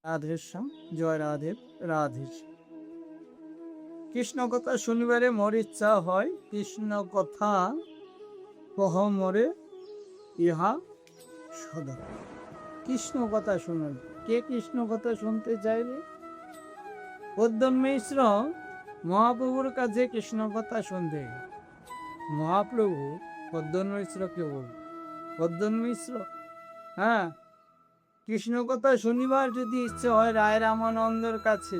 রাধেশ্যাম, জয় রাধে, রাধেশ্যাম। কৃষ্ণ কথা শুনিবারে মোর ইচ্ছা হয়, কৃষ্ণ কথা কহ মোরে ইহা সদা। কৃষ্ণ কথা শুনুন। কে কৃষ্ণ কথা শুনতে চাইবে? পদ্মন মিশ্র মহাপ্রভুর কাছে কৃষ্ণ কথা শুনতে। মহাপ্রভু পদ্মন মিশ্রকে বল, পদ্মন মিশ্র, হ্যাঁ, কৃষ্ণ কথা শুনিবার যদি ইচ্ছে হয় রায় রামানন্দের কাছে।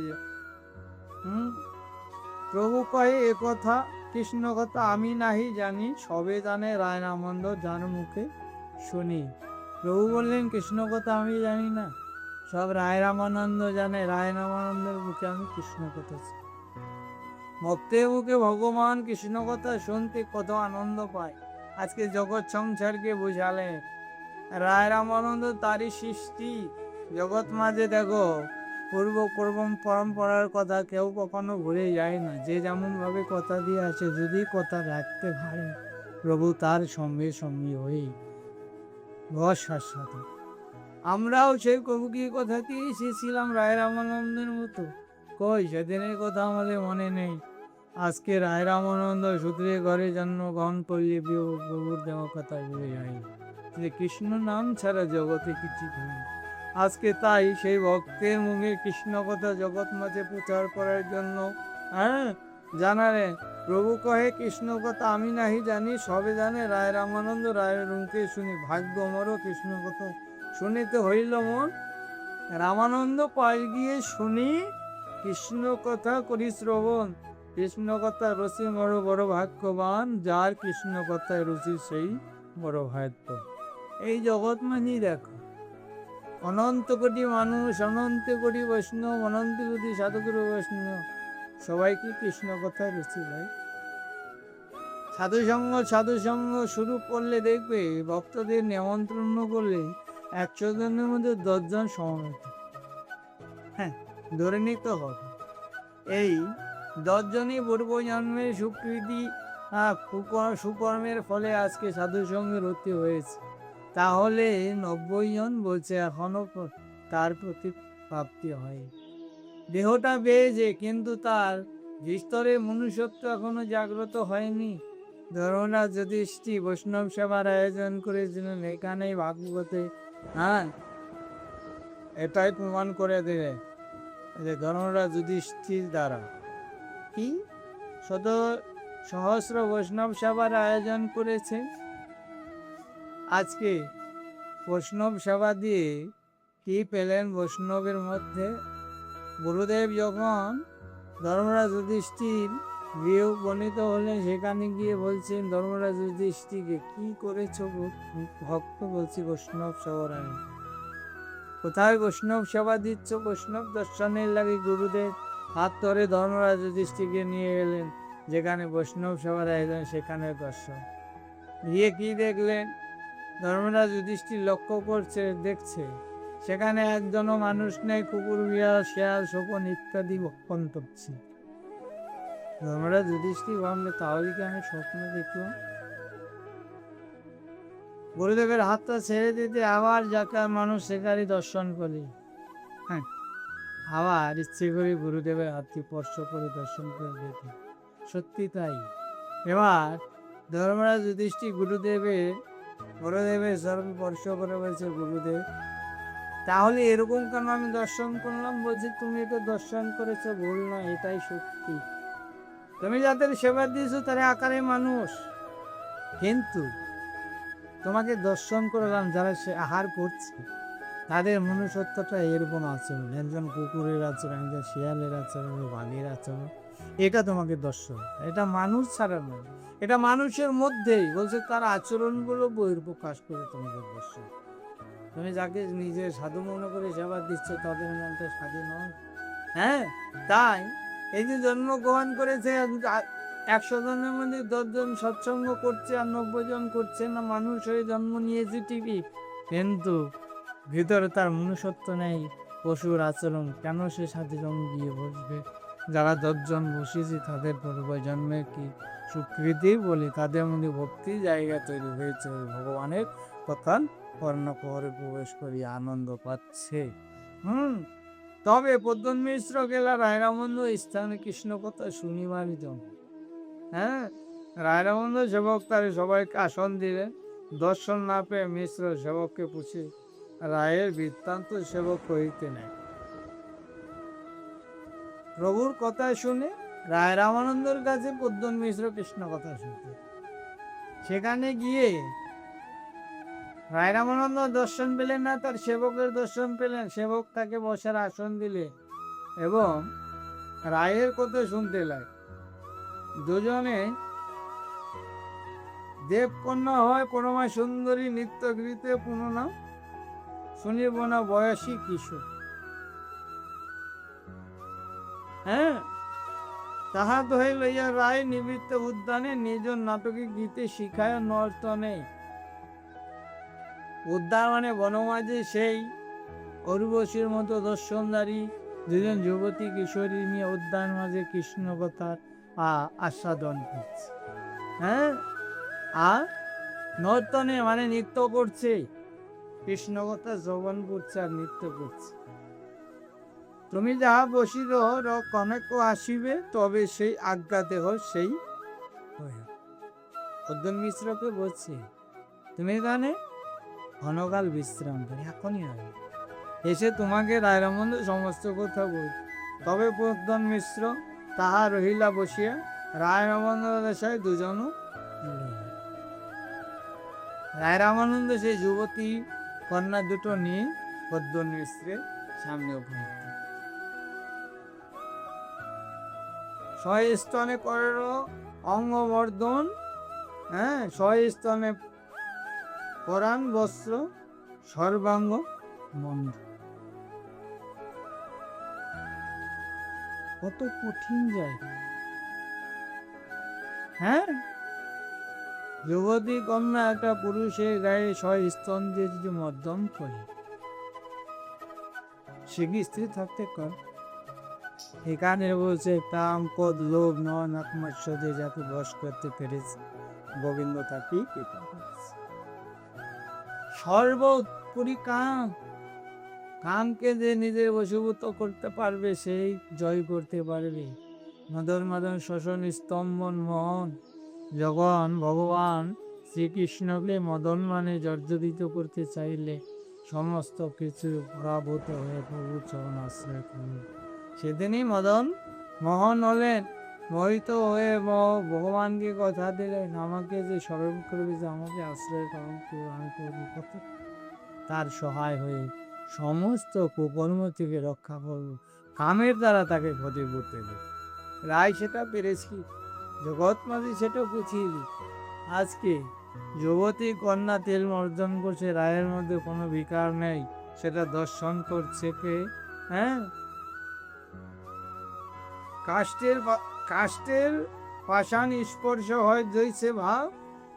প্রভু কহে এ কথা, কৃষ্ণ কথা আমি নাহি জানি, সবে জানে রায় রামানন্দ যার মুখে শুনি। প্রভু বললেন কৃষ্ণ কথা আমি জানি না, সব রায় রামানন্দ জানে, রায় রামানন্দের মুখে আমি কৃষ্ণ কথা। ভক্তের মুখে ভগবান কৃষ্ণ কথা শুনতে কত আনন্দ পায়। আজকে জগৎ সংসারকে বুঝালেন রায় রামানন্দ, তারই সৃষ্টি। জগৎ মাঝে দেখো পূর্ব পরম্পরার কথা কেউ কখনো ভুলে যায় না। যে যেমন ভাবে কথা দিয়ে আছে, যদি কথা রাখতে পারে প্রভু তার সঙ্গে সঙ্গী হয়ে সাথে। আমরাও সেই প্রভুকে কথা দিয়ে এসেছিলাম রায় রামানন্দের মতো। কই সেদিনের কথা আমাদের মনে নেই। আজকে রায় রামানন্দ সূত্রে ঘরে জন্মগ্রহণ করলে প্রভুর দেওয়া কথা ভুলে যায় যে কৃষ্ণ নাম ছাড়া জগতে কিছু নেই। আজকে তাই সেই ভক্তের মুখে কৃষ্ণ কথা জগৎ মাঝে প্রচার করার জন্য জানালেন প্রভু কহে কৃষ্ণ কথা আমি নাহি জানি, সবে জানে রায় রামানন্দ, রায়ের মুখে শুনি। ভাগ্য মরো কৃষ্ণ কথা শুনিতে হইল মন, রামানন্দ পাশ গিয়ে শুনি কৃষ্ণ কথা করি শ্রবণ। কৃষ্ণ কথা রসি মর বড় ভাগ্যবান, যার কৃষ্ণ কথায় রুচি সেই বড় ভাগ্য। এই জগৎ মানি দেখো অনন্ত কোটি মানুষ, অনন্ত কোটি বৈষ্ণব, অনন্ত কোটি সাধুগুরু বৈষ্ণব, সবাইকে কৃষ্ণ কথায় রুচি ভাই। সাধুসঙ্গ শুরু করলে দেখবে ভক্তদের নিমন্ত্রণ করলে 100 জনের মধ্যে 10 জন সমবেত। হ্যাঁ, ধরে নিতে হবে এই 10 জনই পূর্ব জন্মের সুকৃতি সুকর্মের ফলে আজকে সাধুসঙ্গের রতি হয়েছে। তাহলে 90 জন বলছে এখনো তার প্রতি প্রাপ্তি হয়। দেহটা পেয়েছে কিন্তু তার স্তরে মনুষ্যত্ব এখনো জাগ্রত হয়নি। ধর্মরাজ যুধিষ্ঠির বৈষ্ণব সেবার আয়োজন করেছিলেন, এখানেই ভাগবতে এটাই প্রমাণ করে দেবে যে ধর্মরাজ যুধিষ্ঠির দ্বারা কি সহস্র বৈষ্ণব সেবার আয়োজন করেছে। আজকে বৈষ্ণব সেবা দিয়ে কি পেলেন বৈষ্ণবের মধ্যে? গুরুদেব যখন ধর্মরাজ যুধিষ্ঠির গৃহ উপনীত হলেন, সেখানে গিয়ে বলছেন ধর্মরাজ যুধিষ্ঠিরকে কি করেছ ভক্ত? বলছি বৈষ্ণব সেবার। কোথায় বৈষ্ণব সেবা দিচ্ছ? বৈষ্ণব দর্শনের লাগে গুরুদেব হাত ধরে ধর্মরাজ যুধিষ্ঠিরকে নিয়ে গেলেন যেখানে বৈষ্ণব সেবার আয়োজন, সেখানে দর্শন গিয়ে কি দেখলেন? ধর্মরাজ যুধিষ্ঠির লক্ষ্য করছে, দেখছে সেখানে একজনও মানুষ নেই, কুকুর বিড়াল শেয়াল শকুন ইত্যাদি ভক্ষণ করছে। ধর্মরাজ যুধিষ্ঠির ভাবলে তাহলে কি আমি স্বপ্ন দেখলাম? গুরুদেবের হাতটা ছেড়ে দিতে আবার যাকে মানুষ সেখানে দর্শন করি। হ্যাঁ, আবার ইচ্ছে করে গুরুদেবের হাতটি স্পর্শ করে দর্শন করে দেখি সত্যি তাই। এবার ধর্মরাজ যুধিষ্ঠির গুরুদেবের চরণ স্পর্শ করে বলছে গুরুদেব তাহলে এরকম কেন আমি দর্শন করলাম? বলছি তুমি এটা দর্শন করেছো ভুল না, এটাই সত্যি। তুমি যাদের সেবা দিয়েছো তারা আকারে মানুষ, কিন্তু তোমাকে দর্শন করলাম যারা সে আহার করছে তাদের মনুষ্যত্বটা এরকম আচরণ, একজন কুকুরের আচরণ, একজন শিয়ালের আচরণ, বাঘের আচরণ, এটা তোমাকে দর্শন। এটা মানুষ ছাড়া নয়, এটা মানুষের মধ্যেই বলছে তার আচরণগুলো বহির্প্রকাশ করে তোমাদের দর্শন। তুমি যাকে নিজের সাধু মনে করে সেবা দিচ্ছ তাদের মনটা স্বাধীন নয়। হ্যাঁ, তাই এই যে জন্মগ্রহণ করেছে 100 জনের মধ্যে 10 জন সৎসঙ্গ করছে আর 90 জন করছে না। মানুষ হয়ে জন্ম নিয়েছে ঠিকই, কিন্তু ভিতরে তার মনুষ্যত্ব নেই, পশুর আচরণ। কেন সে সাথে জন্ম দিয়ে বসবে? যারা 10 জন বসেছে তাদের পূর্ব জন্মের কি স্বীকৃতি বলি, তাদের মধ্যে ভক্তির জায়গা তৈরি হয়েছে, ভগবানের কথা কর্ণকরে প্রবেশ করি আনন্দ পাচ্ছে। তবে পদ্মন মিশ্র গেলা রায়রামন্দ স্থানে কৃষ্ণ কথা শুনিবার জন্য। হ্যাঁ, রায়রামন্দ সেবক তারে সবাইকে আসন দিলেন। দর্শন না পেয়ে মিশ্র সেবককে পুছে রায়ের বৃত্তান্ত সেবক কহিতে নেয়। প্রভুর কথা শুনে রায় রামানন্দের কাছে পদ্মন মিশ্র কৃষ্ণ কথা শুনতে, সেখানে গিয়ে রায় রামানন্দ দর্শন পেলেন না, তার সেবকের দর্শন পেলেন। সেবক তাকে বসার আসন দিলে এবং রায়ের কথা শুনতে লাগে। দুজনে দেবকন্যা হয় পরমা সুন্দরী নিত্য গৃহীতে পুননা শুনিব না বয়সী কিশোর। হ্যাঁ, তাহা দোহে লইয়া রায় নিবৃত্ত উদ্যানে নিজ নাটকে গীতে শিখায় নর্তনে। উদ্যান মানে বনমাঝে সেই অরুবশীর মতো দর্শনদারী দুজন যুবতী কিশোরী নিয়ে উদ্যান মাঝে কৃষ্ণ কথার আস্বাদন করছে। হ্যাঁ, আর নর্তনে মানে নৃত্য করছে, কৃষ্ণ কথা শ্রবণ করছে আর নৃত্য করছে। তুমি যাহা বসিল কনক আসিবে, তবে সেই আজ্ঞা দেহ সেই। পদ্মন মিশ্রকে বলছে তুমি এখানে ঘনকাল বিশ্রাম করে এখনই হবে, এসে তোমাকে রায়রামন্দ সমস্ত কথা বল। তবে পদ্মন মিশ্র তাহা রহিলা বসিয়া রায় রামানন্দ দেশায় দুজন। রায় রামানন্দ সেই যুবতী কন্যা দুটো নিয়ে পদ্মন মিশ্রের সামনে উপস্থিত। স্বস্তনে করের অঙ্গবর্ধন, হ্যাঁ, স্বস্তনে পরাণ বস্ত্র সর্বাঙ্গ মন্দ। কত কঠিন জায়গা। হ্যাঁ, যুবতী কন্যা একটা পুরুষের গায়ে স্বস্তন দিয়ে যদি মর্দন করে, সে কি স্ত্রী থাকতে কর? এখানে বলছে কাম ক্রোধ লোভ নকমাৎসর্যে যাকে বশ করতে পেরেছে গোবিন্দ তাকেই কৃপা করেছে। সর্বোপরি কাম, কামকে যে নিজের বশীভূত করতে পারবে সেই জয় করতে পারবে। মদন মদন শোষণ স্তম্ভন মোহন, যখন ভগবান শ্রীকৃষ্ণকে মদন মানে জর্জরিত করতে চাইলে সমস্ত কিছু পরাভূত হয়ে প্রভু চরণ আশ্রয় করলেন। সেদিনই মদন মোহন হলেন, মোহিত হয়ে ভগবানকে কথা দিলেন আমাকে যে স্মরণ করবে, যে আমাকে আশ্রয় করুন, আমি করবো কত, তার সহায় হয়ে সমস্ত কুকর্ম থেকে রক্ষা করব, কামের দ্বারা তাকে ক্ষতি করতে দেবে। রায় সেটা পেরেছি, জগৎ মাঝি সেটা বুঝিয়ে দিই। আজকে যুবতী কন্যা তেল অর্জন করছে, রায়ের মধ্যে কোনো বিকার নেই, সেটা দর্শন করছে কে? হ্যাঁ, কাষ্টের পাষাণ স্পর্শ হয় জৈছে ভাব,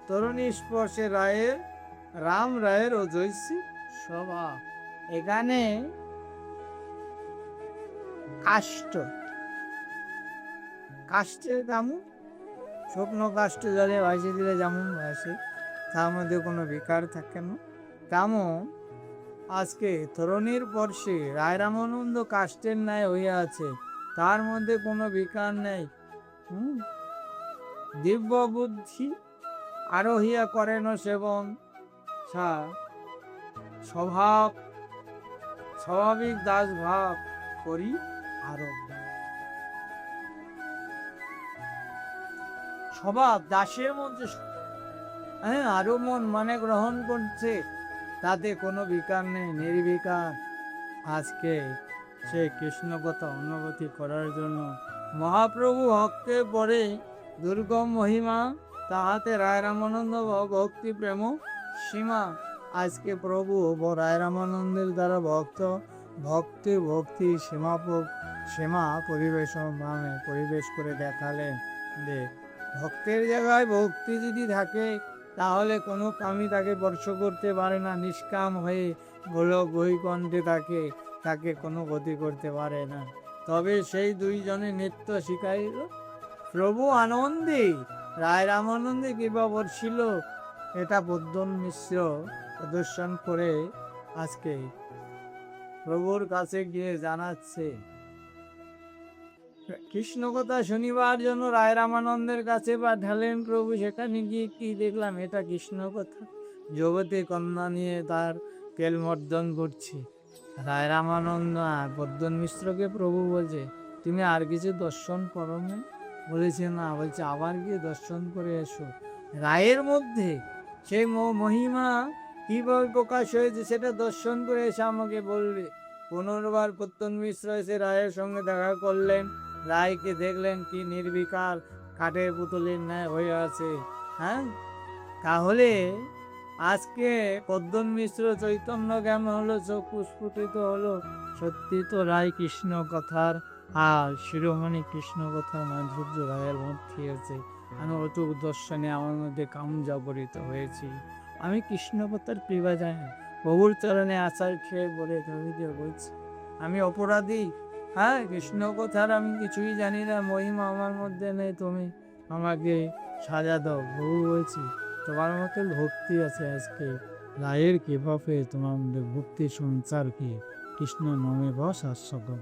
তরুণী স্পর্শে রায়ের রাম রায়ের ও জৈসী স্বভাব। এখানে কাষ্ঠ, কাষ্টের দামু শুকনো কাষ্ঠ জলে ভাসিয়ে দিলে যেমন ভাসে, তার মধ্যে কোনো বিকার থাকে না, তেমন আজকে তরুণীর পর্শে রায় রামানন্দ কাষ্টের ন্যায় হইয়া আছে, তার মধ্যে কোনো বিকার নেই। দিব্য বুদ্ধি আরোহিয়া করেন সেবন, স্বাভাবিক দাস ভাব করি আরো। স্বভাব দাসের মধ্যে, হ্যাঁ, আরো মন মানে গ্রহণ করছে, তাতে কোনো বিকার নেই, নির্বিকার। আজকে সেই কৃষ্ণ কথা অনুভূতি করার জন্য মহাপ্রভু ভক্তে পরে দুর্গম মহিমা, তাহাতে রায় রামানন্দ ভক্তি প্রেম সীমা। আজকে প্রভু রায় রামানন্দের দ্বারা ভক্তি সীমা পরিবেশ করে দেখালেন যে ভক্তের জায়গায় ভক্তি যদি থাকে তাহলে কোনো কামই তাকে স্পর্শ করতে পারে না, নিষ্কাম হয়ে গোলক বৈকুণ্ঠে তাকে কোনো গতি করতে পারে না। তবে সেই দুইজনে নৃত্য শিখাইল, প্রভু আনন্দে রায় রামানন্দে কৃপা বর্ষিল। এটা পদ্মন মিশ্র প্রদর্শন করে আজকে প্রভুর কাছে গিয়ে জানাচ্ছে। কৃষ্ণ কথা শনিবার জন্য রায় রামানন্দের কাছে পাঠালেন প্রভু। সেখানে গিয়ে কি দেখলাম, এটা কৃষ্ণ কথা। জগতে কন্যা নিয়ে তার কেলমর্দন করছে। রায় রামানন্দ বর্ধন মিশ্রকে প্রভু বলছে, তুমি আর কিছু দর্শন করো না? বলেছে না। বলছে আবার গিয়ে দর্শন করে এসো। রায়ের মধ্যে সেই মহিমা কিভাবে প্রকাশ হয়েছে সেটা দর্শন করে এসে আমাকে বলবে। পুনর্বার পত্তন মিশ্র এসে রায়ের সঙ্গে দেখা করলেন। রায়কে দেখলেন কি নির্বিকার কাঠের পুতুলের ন্যায় হয়ে আছে। হ্যাঁ, তাহলে আজকে পদ্মন মিশ্র চৈতন্য জ্ঞান হলো, চোখ স্ফুটিত হলো। সত্যি তো রায় কৃষ্ণ কথার আর শিরোমণি কৃষ্ণ কথার মাধুর্য রায়ের মধ্যে আছে। আমি অটুক দর্শনে আমার মধ্যে কাম জাগরিত হয়েছি। আমি কৃষ্ণ কথার কৃপা জানি, প্রভুর চরণে আচার খেয়ে বলে বলছি আমি অপরাধী। হ্যাঁ, কৃষ্ণ কথার আমি কিছুই জানি না, মহিমা আমার মধ্যে নেই, তুমি আমাকে সাজা দাও। প্রভু বলছি তোমার মতো ভক্তি আছে, আজকে রায়ের কৃপা পেয়ে তোমার মধ্যে ভক্তি সঞ্চার কি কৃষ্ণ নামে বস আর সকল